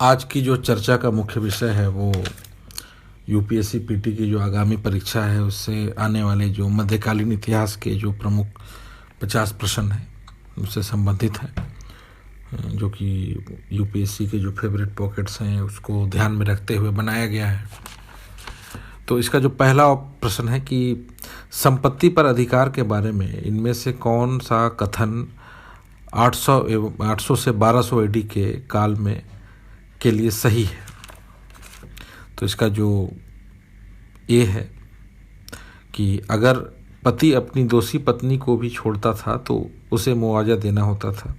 आज की जो चर्चा का मुख्य विषय है वो यूपीएससी पीटी की जो आगामी परीक्षा है उससे आने वाले जो मध्यकालीन इतिहास के जो प्रमुख 50 प्रश्न हैं उससे संबंधित है, जो कि यूपीएससी के जो फेवरेट पॉकेट्स हैं उसको ध्यान में रखते हुए बनाया गया है। तो इसका जो पहला प्रश्न है कि संपत्ति पर अधिकार के बारे में इनमें से कौन सा कथन 800 से 1200 एडी के काल में के लिए सही है। तो इसका जो ए है कि अगर पति अपनी दोषी पत्नी को भी छोड़ता था तो उसे मुआवजा देना होता था।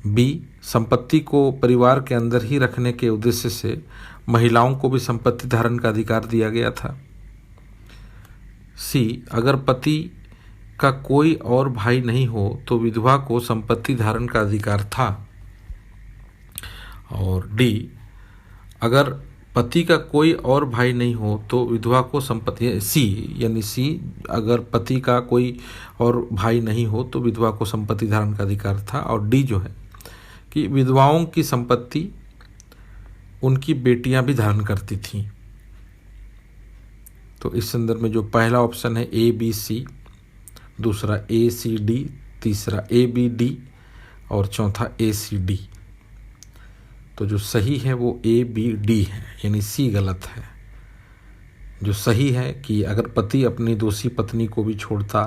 बी, संपत्ति को परिवार के अंदर ही रखने के उद्देश्य से महिलाओं को भी संपत्ति धारण का अधिकार दिया गया था। सी, अगर पति का कोई और भाई नहीं हो तो विधवा को संपत्ति धारण का अधिकार था। और डी, अगर पति का कोई और भाई नहीं हो तो विधवा को संपत्ति सी, अगर पति का कोई और भाई नहीं हो तो विधवा को संपत्ति धारण का अधिकार था। और डी जो है कि विधवाओं की संपत्ति उनकी बेटियां भी धारण करती थीं। तो इस संदर्भ में जो पहला ऑप्शन है ए बी सी, दूसरा ए सी डी, तीसरा ए बी डी और चौथा ए सी डी। तो जो सही है वो ए बी डी है, यानी सी गलत है। जो सही है कि अगर पति अपनी दोषी पत्नी को भी छोड़ता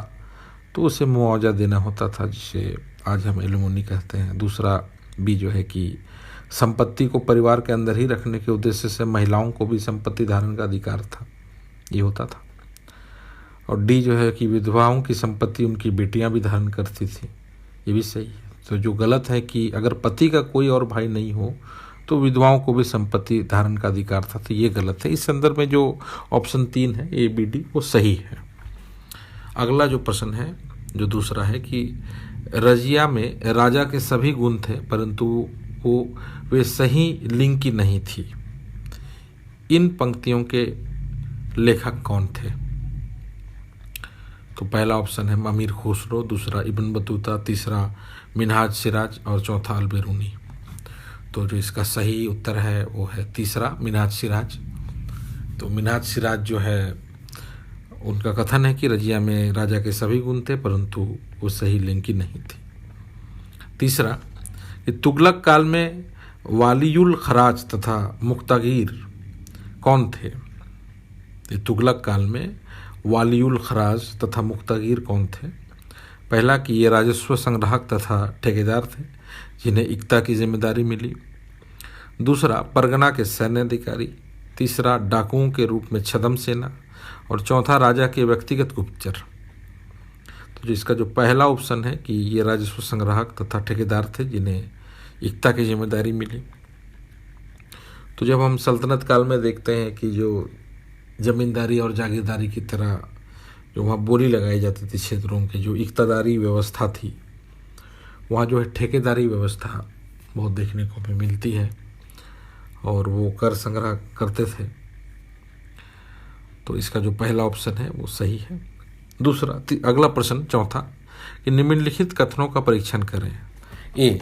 तो उसे मुआवजा देना होता था, जिसे आज हम एलिमोनी कहते हैं। दूसरा बी जो है कि संपत्ति को परिवार के अंदर ही रखने के उद्देश्य से महिलाओं को भी संपत्ति धारण का अधिकार था, ये होता था। और डी जो है कि विधवाओं की संपत्ति उनकी बेटियां भी धारण करती थी, ये भी सही है। तो जो गलत है कि अगर पति का कोई और भाई नहीं हो तो विधवाओं को भी संपत्ति धारण का अधिकार था, तो ये गलत है। इस संदर्भ में जो ऑप्शन 3 है ए बी डी वो सही है। अगला जो प्रश्न है जो दूसरा है कि रजिया में राजा के सभी गुण थे परंतु वे सही लिंग की नहीं थी। इन पंक्तियों के लेखक कौन थे। तो पहला ऑप्शन है अमीर खुसरो, दूसरा इब्न बतूता, तीसरा मिनहाज सिराज और चौथा अलबेरूनी। तो जो इसका सही उत्तर है वो है तीसरा मिनहाज सिराज। तो मिनहाज सिराज जो है उनका कथन है कि रजिया में राजा के सभी गुण थे परंतु वो सही लिंग की नहीं थी। तीसरा कि तुगलक काल में वालियुल खराज तथा मुक्तागीर कौन थे। तुगलक काल में वालियुल खराज तथा मुक्तागीर कौन थे। पहला कि ये राजस्व संग्राहक तथा ठेकेदार थे जिन्हें इक्ता की जिम्मेदारी मिली। दूसरा परगना के सैन्य अधिकारी। तीसरा डाकुओं के रूप में छदम सेना। और चौथा राजा के व्यक्तिगत गुप्तचर। तो जिसका जो पहला ऑप्शन है कि ये राजस्व संग्राहक तथा ठेकेदार थे जिन्हें इक्ता की जिम्मेदारी मिली। तो जब हम सल्तनत काल में देखते हैं कि जो जमींदारी और जागीरदारी की तरह जो वहाँ बोली लगाई जाती थी क्षेत्रों के, जो इक्तादारी व्यवस्था थी, वहाँ जो है ठेकेदारी व्यवस्था बहुत देखने को हमें मिलती है और वो कर संग्रह करते थे। तो इसका जो पहला ऑप्शन है वो सही है। दूसरा अगला प्रश्न चौथा कि निम्नलिखित कथनों का परीक्षण करें। ए,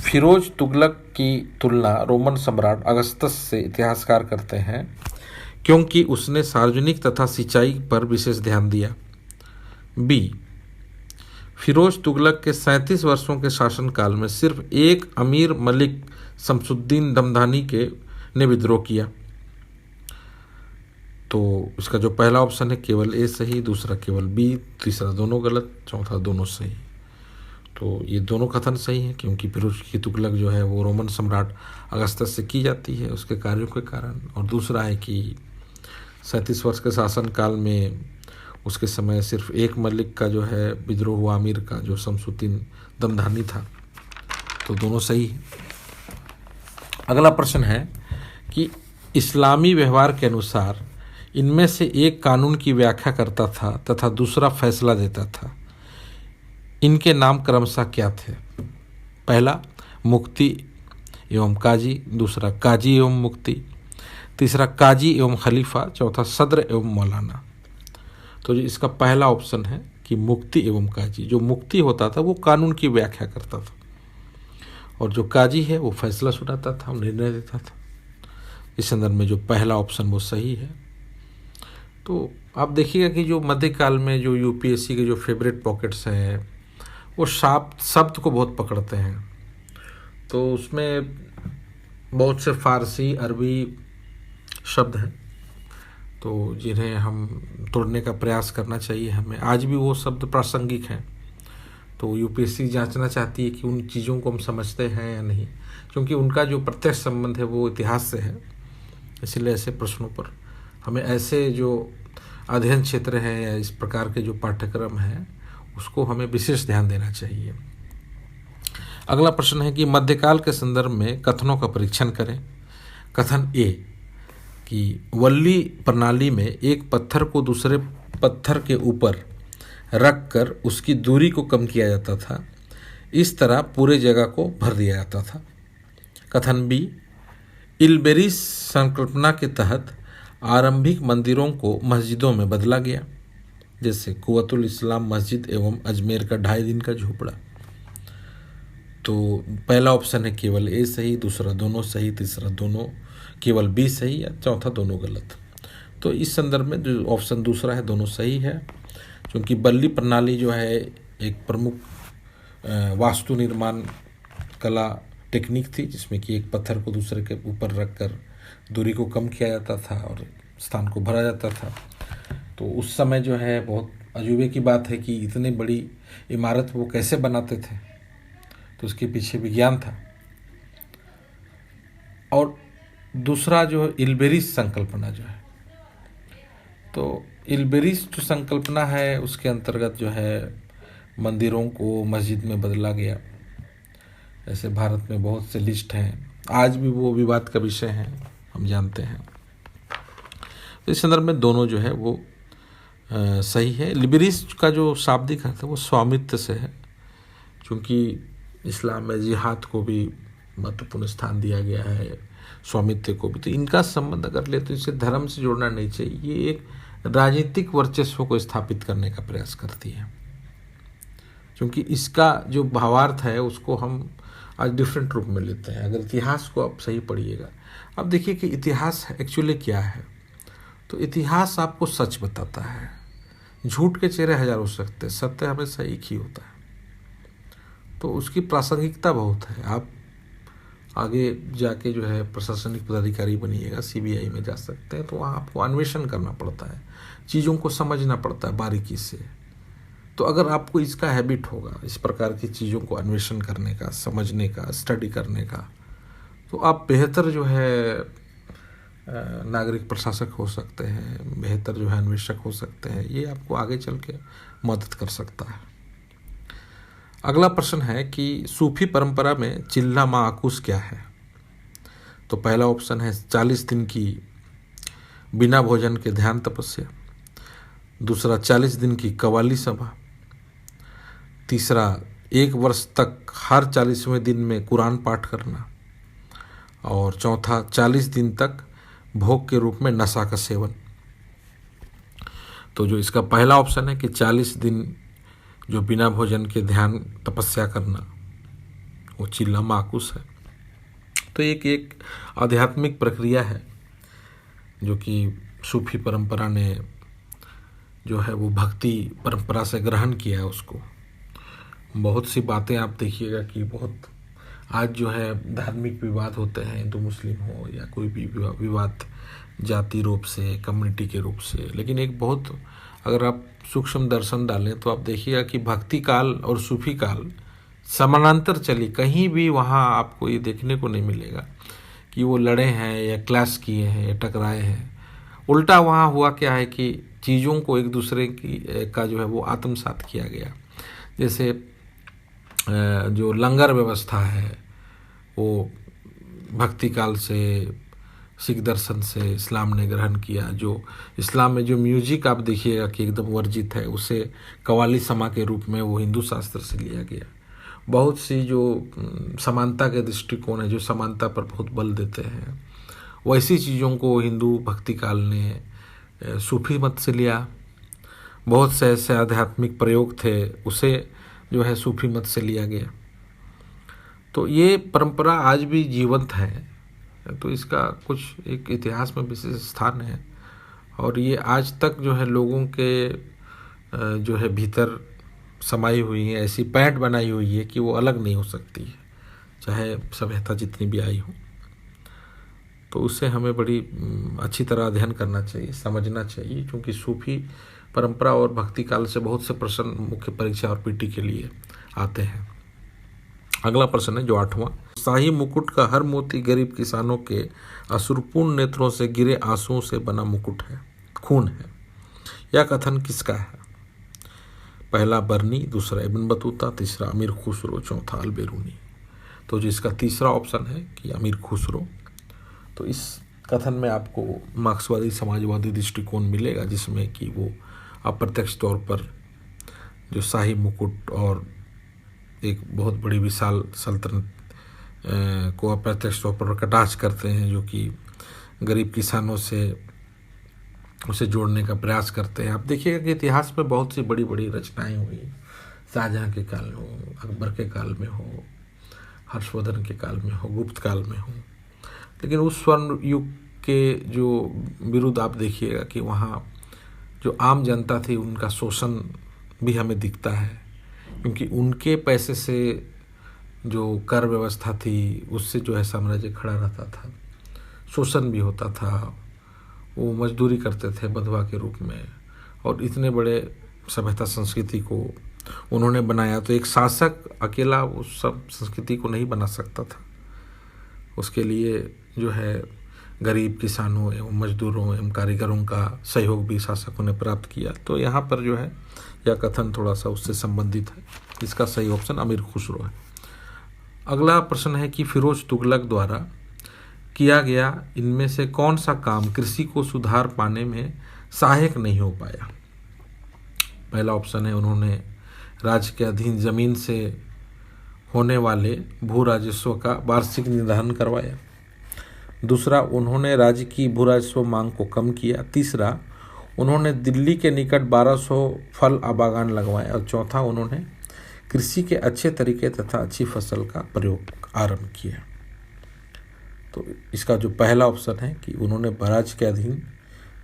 फिरोज तुगलक की तुलना रोमन सम्राट अगस्तस से इतिहासकार करते हैं क्योंकि उसने सार्वजनिक तथा सिंचाई पर विशेष ध्यान दिया। बी, फिरोज तुगलक के 37 वर्षों के शासनकाल में सिर्फ एक अमीर मलिक शमसुद्दीन दमदानी ने विद्रोह किया। तो इसका जो पहला ऑप्शन है केवल ए सही, दूसरा केवल बी, तीसरा दोनों गलत, चौथा दोनों सही। तो ये दोनों कथन सही हैं क्योंकि फिरोज की तुगलक जो है वो रोमन सम्राट अगस्तस से की जाती है उसके कार्यों के कारण। और दूसरा है कि 37 वर्ष के शासनकाल में उसके समय सिर्फ एक मलिक का जो है विद्रोह हुआ, अमीर का, जो शमसुद्दीन दमदानी था। तो दोनों सही है। अगला प्रश्न है कि इस्लामी व्यवहार के अनुसार इनमें से एक कानून की व्याख्या करता था तथा दूसरा फैसला देता था। इनके नाम क्रमशः क्या थे। पहला मुक्ति एवं काजी, दूसरा काजी एवं मुक्ति, तीसरा काजी एवं खलीफा, चौथा सद्र एवं मौलाना। तो इसका पहला ऑप्शन है कि मुक्ति एवं काजी। जो मुक्ति होता था वो कानून की व्याख्या करता था और जो काजी है वो फैसला सुनाता था, निर्णय देता था। इस संदर्भ में जो पहला ऑप्शन वो सही है। तो आप देखिएगा कि जो मध्यकाल में जो यूपीएससी के जो फेवरेट पॉकेट्स हैं वो शब्द को बहुत पकड़ते हैं। तो उसमें बहुत से फारसी अरबी शब्द हैं तो जिन्हें हम तोड़ने का प्रयास करना चाहिए हमें। आज भी वो शब्द प्रासंगिक हैं। तो यूपीएससी जांचना चाहती है कि उन चीज़ों को हम समझते हैं या नहीं, क्योंकि उनका जो प्रत्यक्ष संबंध है वो इतिहास से है। इसलिए ऐसे प्रश्नों पर हमें ऐसे जो अध्ययन क्षेत्र हैं या इस प्रकार के जो पाठ्यक्रम हैं उसको हमें विशेष ध्यान देना चाहिए। अगला प्रश्न है कि मध्यकाल के संदर्भ में कथनों का परीक्षण करें। कथन ए कि वल्ली प्रणाली में एक पत्थर को दूसरे पत्थर के ऊपर रखकर उसकी दूरी को कम किया जाता था, इस तरह पूरे जगह को भर दिया जाता था। कथन बी, इल्बेरिस संकल्पना के तहत आरंभिक मंदिरों को मस्जिदों में बदला गया, जैसे कुव्वतुल इस्लाम मस्जिद एवं अजमेर का 2.5 दिन का झोपड़ा। तो पहला ऑप्शन है केवल ए सही, दूसरा दोनों सही, तीसरा दोनों केवल बी सही, या चौथा दोनों गलत। तो इस संदर्भ में जो ऑप्शन दूसरा है दोनों सही है, क्योंकि बल्ली प्रणाली जो है एक प्रमुख वास्तु निर्माण कला टेक्निक थी, जिसमें कि एक पत्थर को दूसरे के ऊपर रखकर दूरी को कम किया जाता था और स्थान को भरा जाता था। तो उस समय जो है बहुत अजूबे की बात है कि इतनी बड़ी इमारत वो कैसे बनाते थे, तो उसके पीछे विज्ञान था। और दूसरा जो इल्बेरिस संकल्पना जो है, तो इल्बेरिस जो संकल्पना है उसके अंतर्गत जो है मंदिरों को मस्जिद में बदला गया। ऐसे भारत में बहुत से लिस्ट हैं, आज भी वो विवाद का विषय है, हम जानते हैं। तो इस संदर्भ में दोनों जो है वो सही है। लिबेरिस का जो शाब्दिक अर्थ है वो स्वामित्व से है, क्योंकि इस्लाम में जिहाद को भी महत्वपूर्ण स्थान दिया गया है, स्वामित्व को भी। तो इनका संबंध अगर ले तो इसे धर्म से जोड़ना नहीं चाहिए। ये एक राजनीतिक वर्चस्व को स्थापित करने का प्रयास करती है, क्योंकि इसका जो भावार्थ है उसको हम आज डिफरेंट रूप में लेते हैं। अगर इतिहास को आप सही पढ़िएगा, अब देखिए कि इतिहास एक्चुअली क्या है। तो इतिहास आपको सच बताता है। झूठ के चेहरे हजार हो सकते हैं, सत्य हमेशा एक ही होता है। तो उसकी प्रासंगिकता बहुत है। आप आगे जाके जो है प्रशासनिक पदाधिकारी बनिएगा, सीबीआई में जा सकते हैं, तो वहाँ आपको अन्वेषण करना पड़ता है, चीज़ों को समझना पड़ता है बारीकी से। तो अगर आपको इसका हैबिट होगा, इस प्रकार की चीज़ों को अन्वेषण करने का, समझने का, स्टडी करने का, तो आप बेहतर जो है नागरिक प्रशासक हो सकते हैं, बेहतर जो है अन्वेषक हो सकते हैं। ये आपको आगे चल के मदद कर सकता है। अगला प्रश्न है कि सूफी परंपरा में चिल्ला माअकुस क्या है। तो पहला ऑप्शन है 40 दिन की बिना भोजन के ध्यान तपस्या, दूसरा 40 दिन की कव्वाली सभा, तीसरा 1 वर्ष तक हर 40वें दिन में कुरान पाठ करना, और चौथा 40 दिन तक भोग के रूप में नशा का सेवन। तो जो इसका पहला ऑप्शन है कि 40 दिन जो बिना भोजन के ध्यान तपस्या करना, वो चिल्ला माकुस है। तो एक आध्यात्मिक प्रक्रिया है जो कि सूफी परंपरा ने जो है वो भक्ति परंपरा से ग्रहण किया है उसको। बहुत सी बातें आप देखिएगा कि बहुत आज जो है धार्मिक विवाद होते हैं, हिंदू मुस्लिम हो या कोई भी विवाद जाति रूप से, कम्युनिटी के रूप से, लेकिन एक बहुत अगर आप सूक्ष्म दर्शन डालें तो आप देखिएगा कि भक्ति काल और सूफी काल समानांतर चली। कहीं भी वहाँ आपको ये देखने को नहीं मिलेगा कि वो लड़े हैं या क्लैश किए हैं या टकराए हैं। उल्टा वहाँ हुआ क्या है कि चीज़ों को एक दूसरे की का जो है वो आत्मसात किया गया। जैसे जो लंगर व्यवस्था है वो भक्ति काल से, सिख दर्शन से इस्लाम ने ग्रहण किया। जो इस्लाम में जो म्यूजिक आप देखिएगा कि एकदम वर्जित है, उसे कव्वाली समा के रूप में वो हिंदू शास्त्र से लिया गया। बहुत सी जो समानता के दृष्टिकोण है, जो समानता पर बहुत बल देते हैं, वैसी चीज़ों को हिंदू भक्ति काल ने सूफी मत से लिया। बहुत से ऐसे आध्यात्मिक प्रयोग थे, उसे जो है सूफी मत से लिया गया। तो ये परंपरा आज भी जीवंत है, तो इसका कुछ एक इतिहास में विशेष स्थान है और ये आज तक जो है लोगों के जो है भीतर समाई हुई है, ऐसी पैंट बनाई हुई है कि वो अलग नहीं हो सकती है, चाहे सभ्यता जितनी भी आई हो। तो उससे हमें बड़ी अच्छी तरह अध्ययन करना चाहिए, समझना चाहिए, क्योंकि सूफी परंपरा और भक्ति काल से बहुत से प्रश्न मुख्य परीक्षा और पीटी के लिए आते हैं। अगला प्रश्न है जो 8वां, शाही मुकुट का हर मोती गरीब किसानों के अश्रुपूर्ण नेत्रों से गिरे आंसुओं से बना मुकुट है, खून है। यह कथन किसका है? पहला बर्नी, दूसरा इब्न बतूता, तीसरा अमीर खुसरो, चौथा अलबेरूनी। तो जिसका तीसरा ऑप्शन है कि अमीर खुसरो। तो इस कथन में आपको मार्क्सवादी समाजवादी दृष्टिकोण मिलेगा, जिसमें कि वो अप्रत्यक्ष तौर पर जो शाही मुकुट और एक बहुत बड़ी विशाल सल्तनत को अप्रत्यक्ष तौर पर कटाक्ष करते हैं, जो कि गरीब किसानों से उसे जोड़ने का प्रयास करते हैं। आप देखिएगा कि इतिहास में बहुत सी बड़ी बड़ी रचनाएं हुई, शाहजहाँ के काल में हो, अकबर के काल में हो, हर्षवर्धन के काल में हो, गुप्त काल में हो, लेकिन उस स्वर्ण युग के जो विरुद्ध आप देखिएगा कि वहाँ जो आम जनता थी उनका शोषण भी हमें दिखता है, क्योंकि उनके पैसे से जो कर व्यवस्था थी उससे जो है साम्राज्य खड़ा रहता था, शोषण भी होता था, वो मजदूरी करते थे बंधुआ के रूप में, और इतने बड़े सभ्यता संस्कृति को उन्होंने बनाया। तो एक शासक अकेला उस सब संस्कृति को नहीं बना सकता था, उसके लिए जो है गरीब किसानों एवं मजदूरों एवं कारीगरों का सहयोग भी शासकों ने प्राप्त किया। तो यहाँ पर जो है यह कथन थोड़ा सा उससे संबंधित है। इसका सही ऑप्शन अमीर खुसरो है। अगला प्रश्न है कि फिरोज तुगलक द्वारा किया गया इनमें से कौन सा काम कृषि को सुधार पाने में सहायक नहीं हो पाया? पहला ऑप्शन है उन्होंने राज्य के अधीन जमीन से होने वाले भू राजस्व का वार्षिक निर्धारण करवाया। दूसरा, उन्होंने राज्य की भू राजस्व मांग को कम किया। तीसरा, उन्होंने दिल्ली के निकट 1200 फल बागान लगवाए। और चौथा, उन्होंने कृषि के अच्छे तरीके तथा अच्छी फसल का प्रयोग आरंभ किया। तो इसका जो पहला ऑप्शन है कि उन्होंने राज्य के अधीन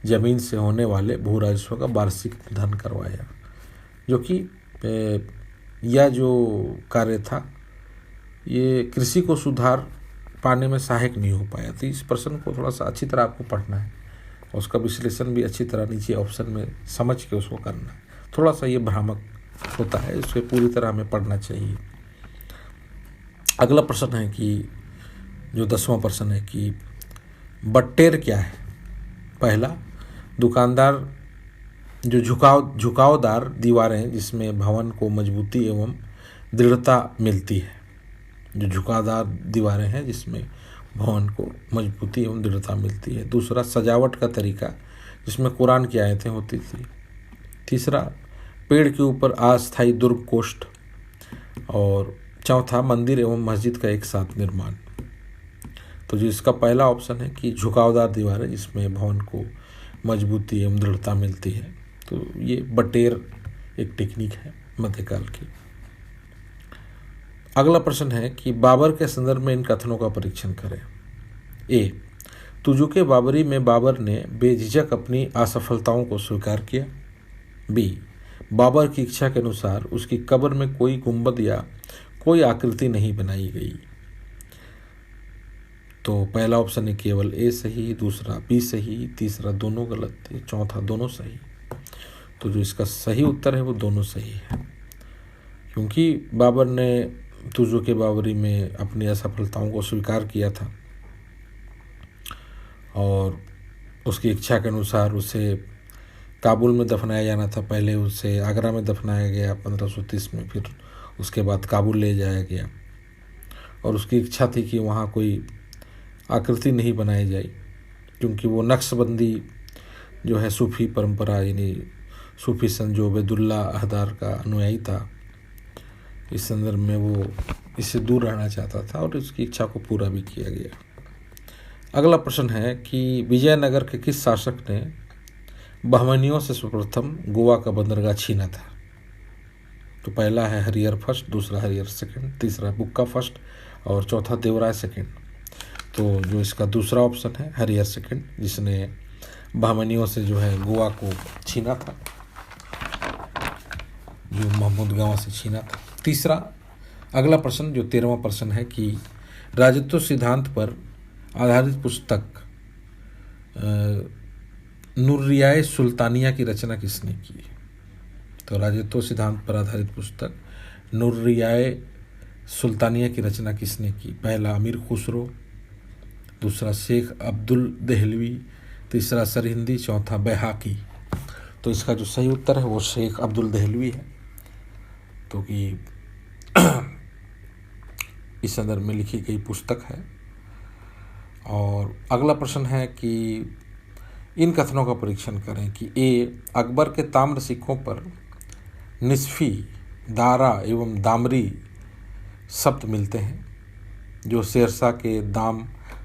जमीन से होने वाले भू राजस्व का वार्षिक निर्धारण करवाया, जो कि यह जो कार्य था ये कृषि को सुधार पाने में सहायक नहीं हो पाया। तो इस प्रश्न को थोड़ा सा अच्छी तरह आपको पढ़ना है और उसका विश्लेषण भी अच्छी तरह नीचे ऑप्शन में समझ के उसको करना है। थोड़ा सा ये भ्रामक होता है, इसे पूरी तरह हमें पढ़ना चाहिए। अगला प्रश्न है कि जो 10वां प्रश्न है कि बट्टेर क्या है? पहला, दुकानदार जो झुकावदार दीवारें जिसमें भवन को मजबूती एवं दृढ़ता मिलती है, जो झुकावदार दीवारें हैं जिसमें भवन को मजबूती एवं दृढ़ता मिलती है। दूसरा, सजावट का तरीका जिसमें कुरान की आयतें होती थी। तीसरा, पेड़ के ऊपर अस्थायी दुर्ग कोष्ठ। और चौथा, मंदिर एवं मस्जिद का एक साथ निर्माण। तो जो इसका पहला ऑप्शन है कि झुकावदार दीवारें जिसमें भवन को मजबूती एवं दृढ़ता मिलती है, तो ये बटेर एक टेक्निक है मध्यकाल की। अगला प्रश्न है कि बाबर के संदर्भ में इन कथनों का परीक्षण करें। ए, तुजुके बाबरी में बाबर ने बेझिझक अपनी असफलताओं को स्वीकार किया। बी, बाबर की इच्छा के अनुसार उसकी कब्र में कोई गुंबद या कोई आकृति नहीं बनाई गई। तो पहला ऑप्शन है केवल ए सही, दूसरा बी सही, तीसरा दोनों गलत, चौथा दोनों सही। तो जो इसका सही उत्तर है वो दोनों सही है, क्योंकि बाबर ने तुजुके बाबरी में अपनी असफलताओं को स्वीकार किया था और उसकी इच्छा के अनुसार उसे काबुल में दफनाया जाना था। पहले उसे आगरा में दफनाया गया 1530 में, फिर उसके बाद काबुल ले जाया गया और उसकी इच्छा थी कि वहाँ कोई आकृति नहीं बनाई जाए, क्योंकि वो नक्शबंदी जो है सूफ़ी परंपरा यानी सूफ़ी संत जो उबैदुल्लाह अहदार का अनुयायी था, इस संदर्भ में वो इससे दूर रहना चाहता था और उसकी इच्छा को पूरा भी किया गया। अगला प्रश्न है कि विजयनगर के किस शासक ने बहमनियों से सर्वप्रथम गोवा का बंदरगाह छीना था? तो पहला है हरिहर फर्स्ट, दूसरा हरिहर सेकंड, तीसरा बुक्का फर्स्ट और चौथा देवराय सेकंड। तो जो इसका दूसरा ऑप्शन है हरिहर सेकंड, जिसने बहमनियों से जो है गोवा को छीना था, जो महमूद गवां से छीना था। तीसरा अगला प्रश्न जो 13वां प्रश्न है कि राजत्व सिद्धांत पर आधारित पुस्तक नुर्रियाए सुल्तानिया की रचना किसने की? तो राजत्व सिद्धांत पर आधारित पुस्तक नुर्रियाए सुल्तानिया की रचना किसने की? पहला अमीर खुसरो, दूसरा शेख अब्दुल देहलवी, तीसरा सरहिंदी, चौथा बैहाकी। तो इसका जो सही उत्तर है वो शेख अब्दुल देहलवी है, तो कि इस संदर्भ में लिखी गई पुस्तक है। और अगला प्रश्न है कि इन कथनों का परीक्षण करें कि ए अकबर के ताम्र सिक्कों पर निस्फी, दारा एवं दामरी शब्द मिलते हैं जो शेरशाह के दाम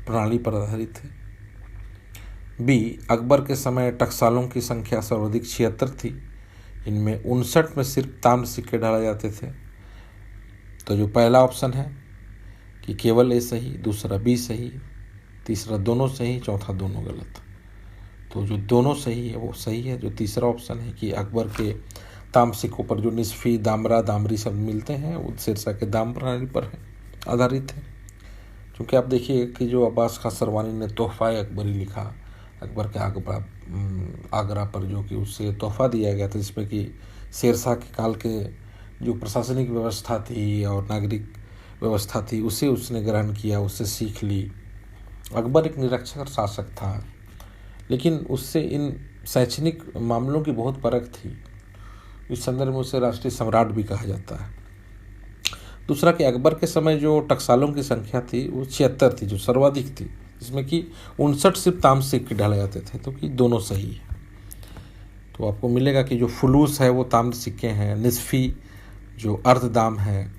प्रणाली पर आधारित है। बी अकबर के समय टकसालों की संख्या सर्वाधिक 76 थी, इनमें 59 में सिर्फ ताम्र सिक्के डाले जाते थे। तो जो पहला ऑप्शन है कि केवल ए सही, दूसरा बी सही, तीसरा दोनों सही, चौथा दोनों गलत। तो जो दोनों सही है वो सही है। जो तीसरा ऑप्शन है कि अकबर के ताम्र सिक्कों पर जो निस्फी, दामरा, दामरी शब्द मिलते हैं वो शेरशाह के दाम प्रणाली पर है आधारित है। क्योंकि आप देखिए कि जो अब्बास खां सरवानी ने तोहफ़ा अकबरी लिखा, अकबर के आगरा पर, जो कि उससे तोहफ़ा दिया गया था, जिसमें कि शेरशाह के काल के जो प्रशासनिक व्यवस्था थी और नागरिक व्यवस्था थी उसे उसने ग्रहण किया, उससे सीख ली। अकबर एक निरक्षर शासक था, लेकिन उससे इन शैक्षणिक मामलों की बहुत परख थी। इस संदर्भ में उसे राष्ट्रीय सम्राट भी कहा जाता है। दूसरा कि अकबर के समय जो टकसालों की संख्या थी वो 76 थी, जो सर्वाधिक थी, जिसमें कि 59 सिर्फ ताम्र सिक्के डाले जाते थे। तो कि दोनों सही है। तो आपको मिलेगा कि जो फुलूस है वो ताम्र सिक्के हैं, निस्फी जो अर्ध दाम है,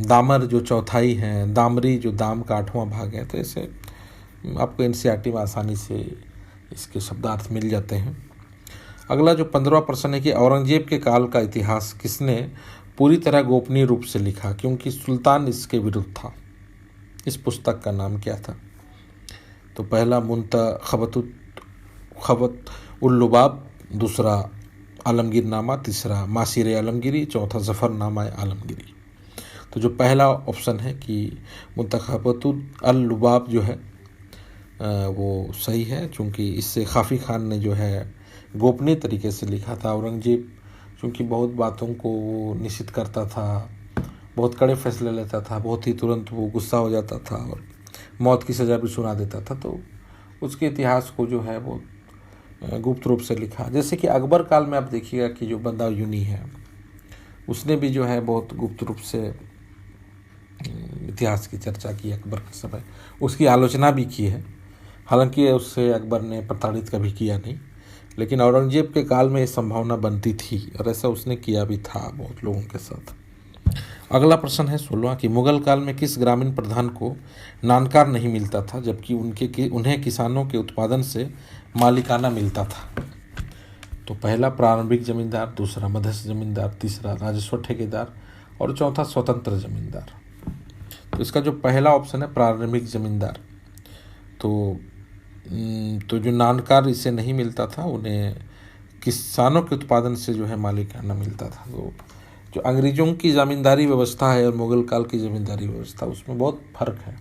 दामर जो चौथाई हैं, दामरी जो दाम का 8वां भाग है। तो ऐसे आपको एनसीईआरटी में आसानी से इसके शब्दार्थ मिल जाते हैं। अगला जो 15वां प्रश्न है कि औरंगजेब के काल का इतिहास किसने पूरी तरह गोपनीय रूप से लिखा क्योंकि सुल्तान इसके विरुद्ध था? इस पुस्तक का नाम क्या था? तो पहला खबत उल लुबाब, दूसरा आलमगीरनामा, तीसरा मासिर आलमगिरी, चौथा जफरनामा आलमगिरी। तो जो पहला ऑप्शन है कि मुंतखबतुल अल लुबाब जो है वो सही है, चूँकि इससे खाफ़ी खान ने जो है गोपनीय तरीके से लिखा था। औरंगजेब चूँकि बहुत बातों को वो निश्चित करता था, बहुत कड़े फैसले लेता था, बहुत ही तुरंत वो गुस्सा हो जाता था और मौत की सज़ा भी सुना देता था, तो उसके इतिहास को जो है वो गुप्त रूप से लिखा। जैसे कि अकबर काल में आप देखिएगा कि जो बदायूनी है उसने भी जो है बहुत गुप्त रूप से इतिहास की चर्चा की अकबर के समय, उसकी आलोचना भी की है। हालांकि उससे अकबर ने प्रताड़ित कभी किया नहीं, लेकिन औरंगजेब के काल में ये संभावना बनती थी और ऐसा उसने किया भी था बहुत लोगों के साथ। अगला प्रश्न है 16 कि मुगल काल में किस ग्रामीण प्रधान को नानकार नहीं मिलता था जबकि उन्हें किसानों के उत्पादन से मालिकाना मिलता था? तो पहला प्रारंभिक जमींदार, दूसरा मध्यस्थ जमींदार, तीसरा राजस्व ठेकेदार और चौथा स्वतंत्र जमींदार। तो इसका जो पहला ऑप्शन है प्रारंभिक जमींदार, तो जो नानकार इसे नहीं मिलता था, उन्हें किसानों के उत्पादन से जो है मालिकाना मिलता था। तो जो अंग्रेज़ों की ज़मींदारी व्यवस्था है और मुग़ल काल की ज़मींदारी व्यवस्था, उसमें बहुत फ़र्क है।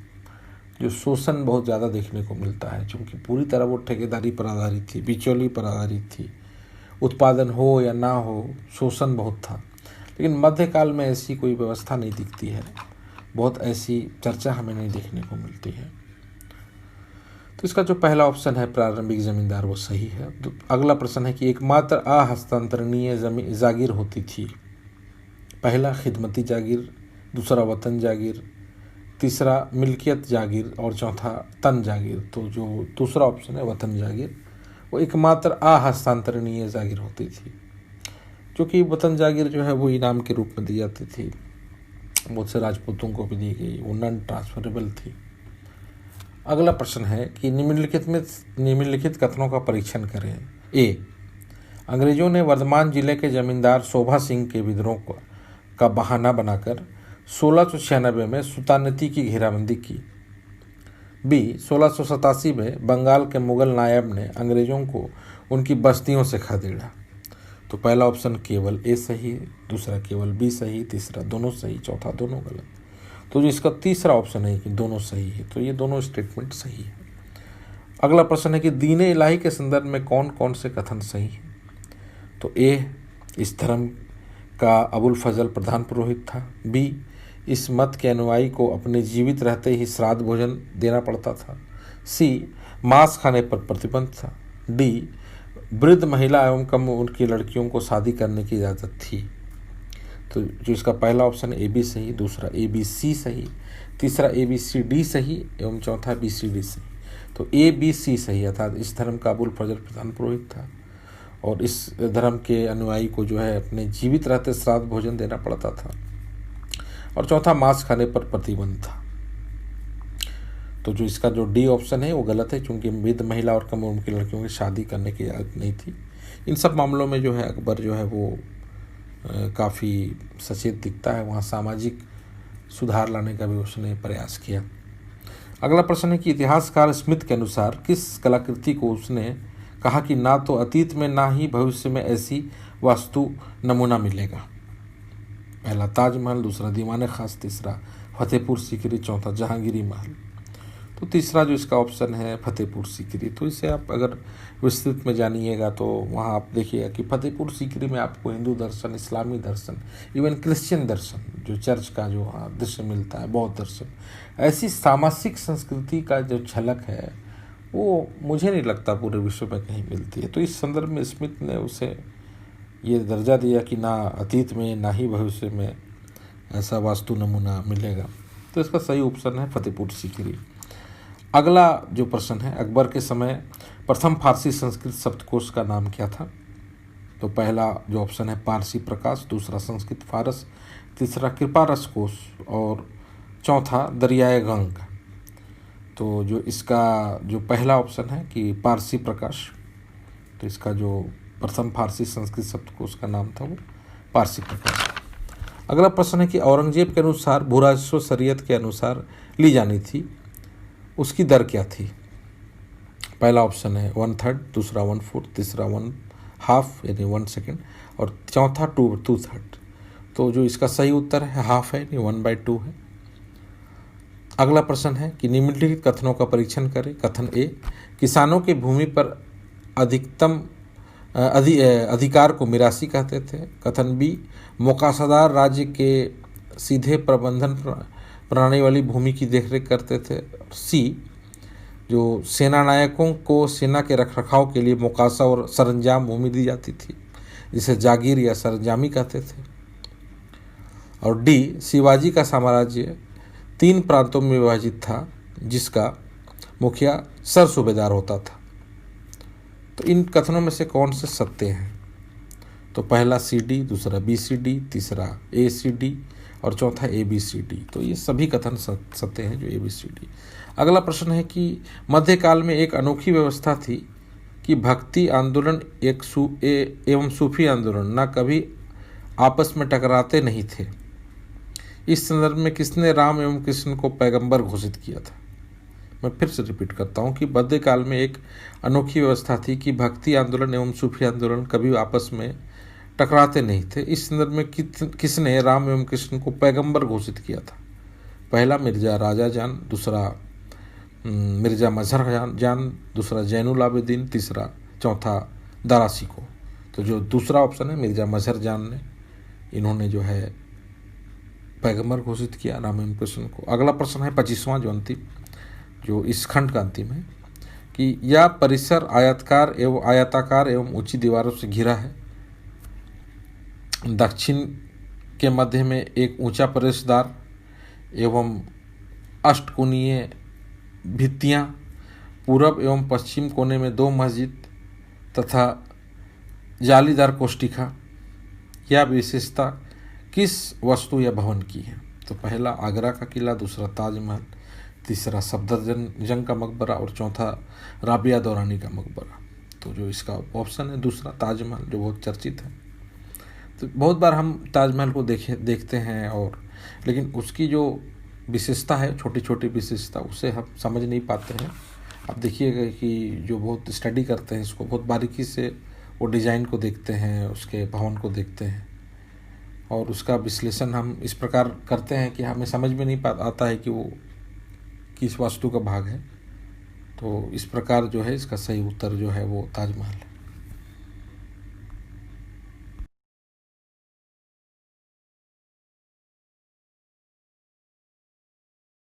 जो शोषण बहुत ज़्यादा देखने को मिलता है, क्योंकि पूरी तरह वो ठेकेदारी पर आधारित थी, बिचौली पर आधारित थी। उत्पादन हो या ना हो, शोषण बहुत था। लेकिन मध्यकाल में ऐसी कोई व्यवस्था नहीं दिखती है, बहुत ऐसी चर्चा हमें नहीं देखने को मिलती है। तो इसका जो पहला ऑप्शन है प्रारंभिक जमींदार वो सही है। तो अगला प्रश्न है कि एकमात्र अहस्तांतरणीय जागीर होती थी? पहला खिदमती जागीर, दूसरा वतन जागीर, तीसरा मिल्कियत जागीर और चौथा तन जागीर। तो जो दूसरा ऑप्शन है वतन जागीर, वो एकमात्र अहस्तांतरणीय जागीर होती थी, क्योंकि वतन जागीर जो है वो इनाम के रूप में दी जाती थी, बहुत से राजपूतों को भी दी गई, वो नॉन ट्रांसफरेबल थी। अगला प्रश्न है कि निम्नलिखित कथनों का परीक्षण करें। ए, अंग्रेजों ने वर्धमान जिले के जमींदार शोभा सिंह के विद्रोह का बहाना बनाकर 1696 में सुल्तानती की घेराबंदी की। बी 1687 में बंगाल के मुगल नायब ने अंग्रेजों को उनकी बस्तियों से खदेड़ा। तो पहला ऑप्शन केवल ए सही, दूसरा केवल बी सही, तीसरा दोनों सही, चौथा दोनों गलत। तो जो इसका तीसरा ऑप्शन है कि दोनों सही है, तो ये दोनों स्टेटमेंट सही है। अगला प्रश्न है कि दीन इलाही के संदर्भ में कौन कौन से कथन सही हैं। तो ए इस धर्म का अबुल फजल प्रधान पुरोहित था। बी इस मत के अनुयायी को अपने जीवित रहते ही श्राद्ध भोजन देना पड़ता था। सी मांस खाने पर प्रतिबंध था। डी वृद्ध महिला एवं कम उम्र की लड़कियों को शादी करने की इजाज़त थी। तो जो इसका पहला ऑप्शन ए बी सही, दूसरा ए बी सी सही, तीसरा ए बी सी डी सही एवं चौथा बी सी डी सही। तो ए बी सी सही, अर्थात इस धर्म का अबुल फजल प्रधान पुरोहित था और इस धर्म के अनुयायी को जो है अपने जीवित रहते श्राद्ध भोजन देना पड़ता था। और चौथा मांस खाने पर प्रतिबंध था। तो जो इसका जो डी ऑप्शन है वो गलत है, क्योंकि वृद्ध महिला और कम उम्र की लड़कियों की शादी करने की इजाज़त नहीं थी। इन सब मामलों में जो है अकबर जो है वो काफ़ी सचेत दिखता है, वहाँ सामाजिक सुधार लाने का भी उसने प्रयास किया। अगला प्रश्न है कि इतिहासकार स्मिथ के अनुसार किस कलाकृति को उसने कहा कि ना तो अतीत में ना ही भविष्य में ऐसी वास्तु नमूना मिलेगा। पहला ताजमहल, दूसरा दीवाने खास, तीसरा फतेहपुर सीकरी, चौथा जहांगीरी महल। तो तीसरा जो इसका ऑप्शन है फतेहपुर सीकरी। तो इसे आप अगर विस्तृत में जानिएगा तो वहाँ आप देखिएगा कि फतेहपुर सीकरी में आपको हिंदू दर्शन, इस्लामी दर्शन, इवन क्रिश्चियन दर्शन, जो चर्च का जो दृश्य मिलता है, बौद्ध दर्शन, ऐसी सामाजिक संस्कृति का जो झलक है वो मुझे नहीं लगता पूरे विश्व में कहीं मिलती है। तो इस संदर्भ में स्मिथ ने उसे ये दर्जा दिया कि ना अतीत में ना ही भविष्य में ऐसा वास्तु नमूना मिलेगा। तो इसका सही ऑप्शन है फतेहपुर सीकरी। अगला जो प्रश्न है, अकबर के समय प्रथम फारसी संस्कृत शब्दकोश का नाम क्या था। तो पहला जो ऑप्शन है पारसी प्रकाश, दूसरा संस्कृत फारस, तीसरा कृपा रस कोश और चौथा दरियाए गंग। तो जो इसका जो पहला ऑप्शन है कि पारसी प्रकाश, तो इसका जो प्रथम फारसी संस्कृत शब्दकोश का नाम था वो पारसी प्रकाश। अगला प्रश्न है कि औरंगजेब के अनुसार भूराजस्व शरीयत के अनुसार ली जानी थी, उसकी दर क्या थी। पहला ऑप्शन है 1/3, दूसरा 1/4, तीसरा 1/2 यानी 1/2 और चौथा 2/3। तो जो इसका सही उत्तर है हाफ है, यानी 1/2 है। अगला प्रश्न है कि निम्नलिखित कथनों का परीक्षण करें। कथन ए, किसानों की भूमि पर अधिकतम अधिकार को मिरासी कहते थे। कथन बी, मुकासादार राज्य के सीधे प्रबंधन प्रणाली वाली भूमि की देखरेख करते थे। सी, जो सेना नायकों को सेना के रखरखाव के लिए मुकासा और सरंजाम भूमि दी जाती थी, जिसे जागीर या सरंजामी कहते थे। और डी, शिवाजी का साम्राज्य 3 प्रांतों में विभाजित था, जिसका मुखिया सर सूबेदार होता था। तो इन कथनों में से कौन से सत्य हैं। तो पहला सी डी, दूसरा बी सी डी, तीसरा ए सी डी और चौथा ए बी सी डी। तो ये सभी कथन सत्य हैं, जो ए बी सी डी। अगला प्रश्न है कि मध्यकाल में एक अनोखी व्यवस्था थी कि भक्ति आंदोलन एवं सूफी आंदोलन न कभी आपस में टकराते नहीं थे। इस संदर्भ में किसने राम एवं कृष्ण को पैगंबर घोषित किया था। मैं फिर से रिपीट करता हूँ कि मध्यकाल में एक अनोखी व्यवस्था थी कि भक्ति आंदोलन एवं सूफी आंदोलन कभी आपस में टकराते नहीं थे। इस संदर्भ में किसने राम एवं कृष्ण को पैगंबर घोषित किया था। पहला मिर्जा राजा जान, दूसरा मिर्जा मजहर जान, दूसरा जैनुल आबिदीन, तीसरा चौथा दारा शिकोह। तो जो दूसरा ऑप्शन है मिर्जा मजहर जान ने, इन्होंने जो है पैगंबर घोषित किया राम एवं कृष्ण को। अगला प्रश्न है 25वां, जो अंतिम, जो इस खंड का अंतिम है कि यह परिसर आयताकार एवं ऊंची दीवारों से घिरा है। दक्षिण के मध्य में एक ऊंचा प्रवेशद्वार एवं अष्टकोणीय भित्तियाँ, पूरब एवं पश्चिम कोने में 2 मस्जिद तथा जालीदार कोष्ठिका। यह विशेषता किस वस्तु या भवन की है। तो पहला आगरा का किला, दूसरा ताजमहल, तीसरा सफदरजंग का मकबरा और चौथा राबिया दौरानी का मकबरा। तो जो इसका ऑप्शन है दूसरा ताजमहल, जो बहुत चर्चित है। तो बहुत बार हम ताजमहल को देखते हैं और लेकिन उसकी जो विशेषता है, छोटी छोटी विशेषता, उसे हम समझ नहीं पाते हैं। आप देखिएगा कि जो बहुत स्टडी करते हैं इसको, बहुत बारीकी से वो डिज़ाइन को देखते हैं, उसके भवन को देखते हैं और उसका विश्लेषण हम इस प्रकार करते हैं कि हमें समझ में नहीं आता है कि वो किस वास्तु का भाग है। तो इस प्रकार जो है इसका सही उत्तर जो है वो ताजमहल है।